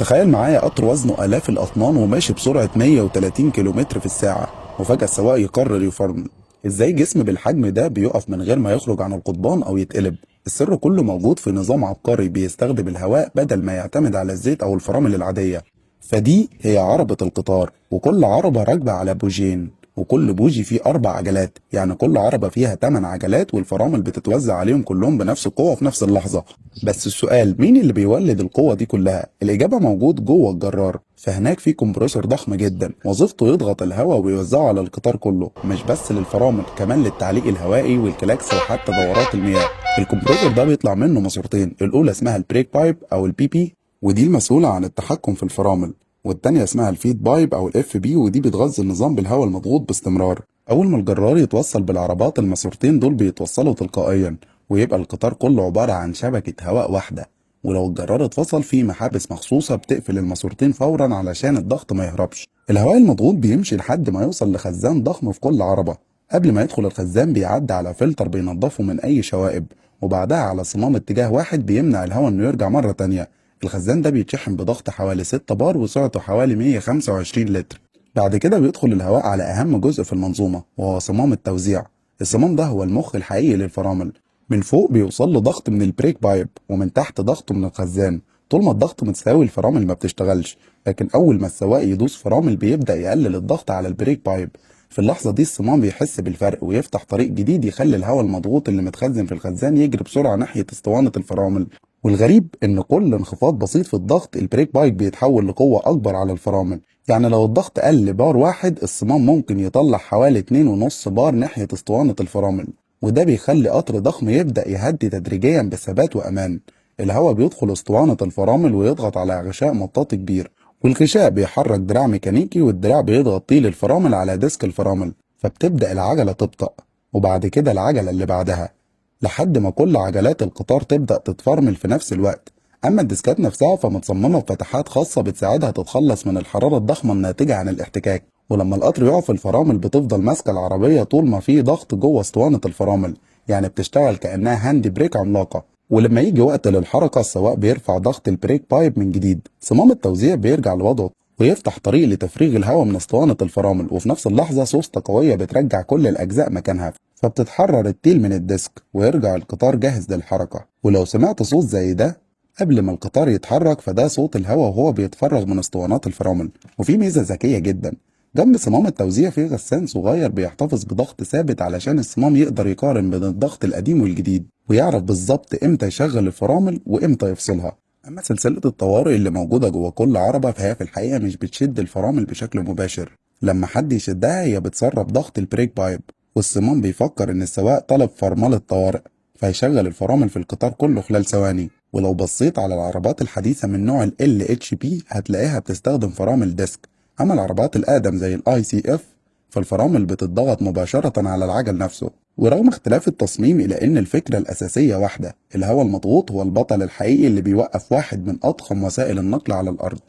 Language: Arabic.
تخيل معايا قطر وزنه آلاف الأطنان وماشي بسرعة 130 كيلومتر في الساعة، وفجأة السواق يقرر يفرمل. ازاي جسم بالحجم ده بيقف من غير ما يخرج عن القضبان أو يتقلب؟ السر كله موجود في نظام عبقري بيستخدم الهواء بدل ما يعتمد على الزيت أو الفرامل العادية. فدي هي عربة القطار، وكل عربة راكبة على بوجين، وكل بوجي فيه 4 عجلات، يعني كل عربة فيها 8 عجلات، والفرامل بتتوزع عليهم كلهم بنفس القوة في نفس اللحظة. بس السؤال، مين اللي بيولد القوة دي كلها؟ الإجابة موجود جوه الجرار، فهناك في كمبرسور ضخم جدا وظيفته يضغط الهواء ويوزعه على القطار كله، مش بس للفرامل، كمان للتعليق الهوائي والكلاكس وحتى دورات المياه. الكمبرسور ده بيطلع منه ماسورتين، الأولى اسمها البريك بايب أو البي بي، ودي المسؤولة عن التحكم في الفرامل، والتانية اسمها الفيد بايب أو الاف بي، ودي بتغذي النظام بالهواء المضغوط باستمرار. أول ما الجرار يتوصل بالعربات، الماسورتين دول بيتوصلوا تلقائيا، ويبقى القطار كله عبارة عن شبكة هواء واحدة. ولو الجرار اتفصل، فيه محابس مخصوصة بتقفل الماسورتين فورا علشان الضغط ما يهربش. الهواء المضغوط بيمشي لحد ما يوصل لخزان ضخم في كل عربة. قبل ما يدخل الخزان بيعدي على فلتر بينضفه من أي شوائب، وبعدها على صمام اتجاه واحد بيمنع الهواء إنه يرجع مرة تانية. الخزان ده بيتشحن بضغط حوالي 6 بار وسرعته حوالي 125 لتر. بعد كده بيدخل الهواء على أهم جزء في المنظومة، وهو صمام التوزيع. الصمام ده هو المخ الحقيقي للفرامل. من فوق بيوصل له ضغط من البريك بايب، ومن تحت ضغط من الخزان. طول ما الضغط متساوي الفرامل ما بتشتغلش، لكن أول ما السواق يدوس فرامل بيبدأ يقلل الضغط على البريك بايب. في اللحظة دي الصمام بيحس بالفرق ويفتح طريق جديد يخلي الهواء المضغوط اللي متخزن في الخزان يجري بسرعة ناحية اسطوانة الفرامل. والغريب ان كل انخفاض بسيط في الضغط البريك بايك بيتحول لقوة اكبر على الفرامل. يعني لو الضغط قل بار واحد، الصمام ممكن يطلع حوالي 2.5 بار ناحية اسطوانة الفرامل، وده بيخلي قطر ضخم يبدأ يهدي تدريجيا بثبات وامان. الهواء بيدخل اسطوانة الفرامل ويضغط على غشاء مطاطي كبير، والغشاء بيحرك دراع ميكانيكي، والدراع بيضغط طيل الفرامل على ديسك الفرامل، فبتبدأ العجلة تبطأ، وبعد كده العجلة اللي بعدها، لحد ما كل عجلات القطار تبدأ تتفرمل في نفس الوقت. أما الديسكات نفسها فمتصممة بفتحات خاصة بتساعدها تتخلص من الحرارة الضخمة الناتجة عن الاحتكاك. ولما القطر يقف، الفرامل بتفضل ماسكة العربية طول ما في ضغط جوه اسطوانة الفرامل، يعني بتشتغل كأنها هاند بريك عملاقة. ولما يجي وقت للحركة، السواق بيرفع ضغط البريك بايب من جديد، صمام التوزيع بيرجع لوضعه ويفتح طريق لتفريغ الهواء من اسطوانة الفرامل، وفي نفس اللحظة سوسته قوية بترجع كل الأجزاء مكانها، فبتتحرر التيل من الديسك ويرجع القطار جاهز للحركة. ولو سمعت صوت زي ده قبل ما القطار يتحرك، فده صوت الهواء وهو بيتفرغ من اسطوانات الفرامل. وفي ميزة ذكية جدا، جنب صمام التوزيع في غسان صغير بيحتفظ بضغط ثابت علشان الصمام يقدر يقارن بين الضغط القديم والجديد، ويعرف بالظبط امتى يشغل الفرامل وامتى يفصلها. اما سلسلة الطوارئ اللي موجودة جوه كل عربة، فهي في الحقيقة مش بتشد الفرامل بشكل مباشر. لما حد يشدها، هي بتسرب ضغط البريك بايب، والصمام بيفكر ان السواق طلب فرملة طوارئ، فيشغل الفرامل في القطار كله خلال ثواني. ولو بصيت على العربات الحديثة من نوع ال LHP هتلاقيها بتستخدم فرامل ديسك. اما العربات الاقدم زي ال ICF، فالفرامل بتضغط مباشرة على العجل نفسه. ورغم اختلاف التصميم، إلا إن الفكرة الأساسية واحدة، الهواء المضغوط هو البطل الحقيقي اللي بيوقف واحد من أضخم وسائل النقل على الأرض.